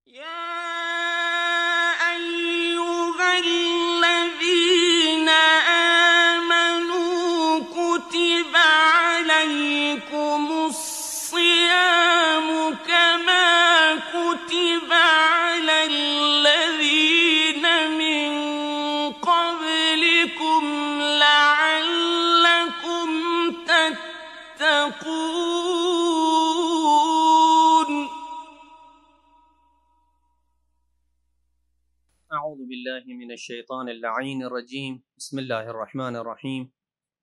يا أيها الذين آمنوا كتب عليكم الصيام كما كتب على الذين من قبلكم لعلكم تتقون. اعوذ باللہ من الشیطان اللعین الرجیم بسم اللہ الرحمن الرحیم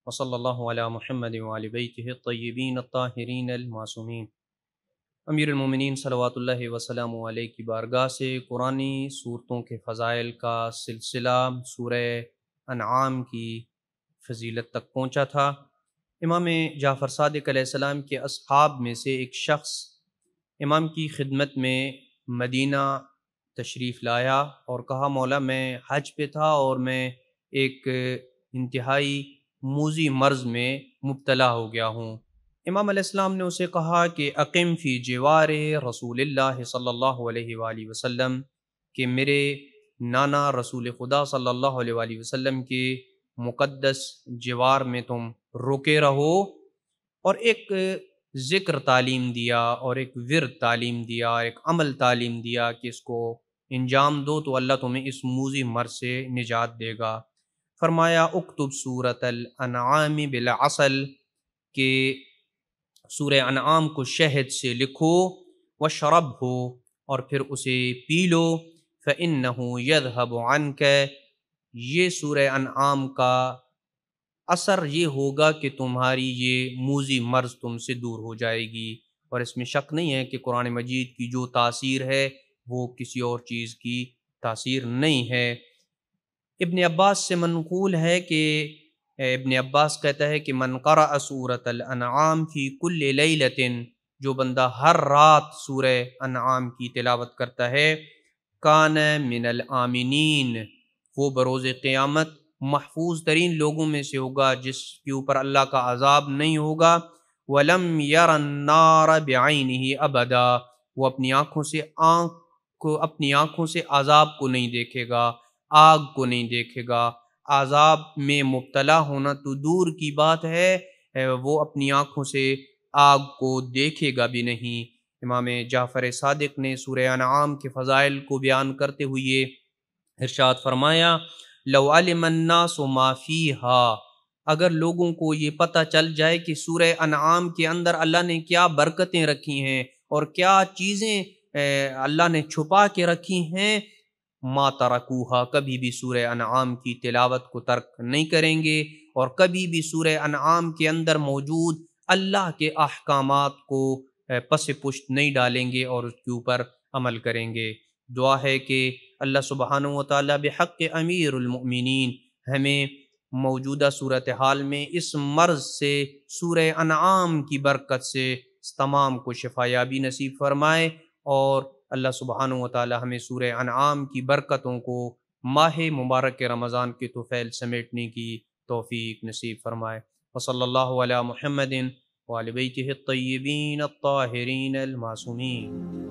وصلی اللہ علی محمد وعلی بیتہ الطیبین الطاہرین المعصومین۔ امیر المومنین صلوات اللہ وسلم علیہ کی بارگاہ سے قرآنی صورتوں کے فضائل کا سلسلہ سورہ انعام کی فضیلت تک پہنچا تھا۔ امام جعفر صادق علیہ السلام کے اصحاب میں سے ایک شخص امام کی خدمت میں مدینہ تشریف لایا اور کہا مولا میں حج پہ تھا اور میں ایک انتہائی موذی مرض میں مبتلا ہو گیا ہوں۔ امام علیہ السلام نے اسے کہا کہ اقم فی جوار رسول اللہ صلی اللہ علیہ وآلہ وسلم، کہ میرے نانا رسول خدا صلی اللہ علیہ وآلہ وسلم کے مقدس جوار میں تم رکے رہو، اور ایک ذکر تعلیم دیا اور ایک ورد تعلیم دیا، ایک عمل تعلیم دیا کہ اس کو انجام دو تو اللہ تمہیں اس موذی مرض سے نجات دے گا۔ فرمایا اکتب سورۃ الانعام بالعسل، کہ سورہ انعام کو شہد سے لکھو، واشربہ، اور پھر اسے پی لو، فإنہ یذھب عنک، یہ سورہ انعام کا اثر یہ ہوگا کہ تمہاری یہ موذی مرض تم سے دور ہو جائے گی۔ اور اس میں شک نہیں ہے کہ قرآن مجید کی جو تاثیر ہے وہ کسی اور چیز کی تاثیر نہیں ہے۔ ابن عباس سے منقول ہے کہ ابن عباس کہتا ہے کہ من قرأ سورۃ الانعام فی کل لیلۃ، جو بندہ ہر رات سورہ انعام کی تلاوت کرتا ہے، کان من الآمنین، وہ بروز قیامت محفوظ ترین لوگوں میں سے ہوگا جس کے اوپر اللہ کا عذاب نہیں ہوگا۔ وَلَمْ يَرَ النَّارَ بِعَيْنِهِ أَبَدًا، وہ اپنی آنکھوں سے عذاب کو نہیں دیکھے گا، آگ کو نہیں دیکھے گا۔ عذاب میں مبتلا ہونا تو دور کی بات ہے، وہ اپنی آنکھوں سے آگ کو دیکھے گا بھی نہیں۔ امام جعفر صادق نے سورہ انعام کے فضائل کو بیان کرتے ہوئے ارشاد فرمایا لو علم الناس ما فیہا، اگر لوگوں کو یہ پتہ چل جائے کہ سورہ انعام کے اندر اللہ نے کیا برکتیں رکھی ہیں اور کیا چیزیں اللہ نے چھپا کے رکھی ہیں، ما ترکوہا، کبھی بھی سورہ انعام کی تلاوت کو ترک نہیں کریں گے، اور کبھی بھی سورہ انعام کے اندر موجود اللہ کے احکامات کو پس پشت نہیں ڈالیں گے اور اس کے اوپر عمل کریں گے۔ دعا ہے کہ اللہ سبحانہ وتعالی بحق امیر المؤمنین ہمیں موجودہ صورتحال میں اس مرض سے سورہ انعام کی برکت سے تمام کو شفا یابی نصیب فرمائے، اور اللہ سبحانہ وتعالی ہمیں سورہ انعام کی برکتوں کو ماہ مبارک رمضان کے طفیل سمیٹنے کی توفیق نصیب فرمائے۔ وصلی اللہ علی محمد وعلی بیتہ الطیبین الطاہرین المعصومین۔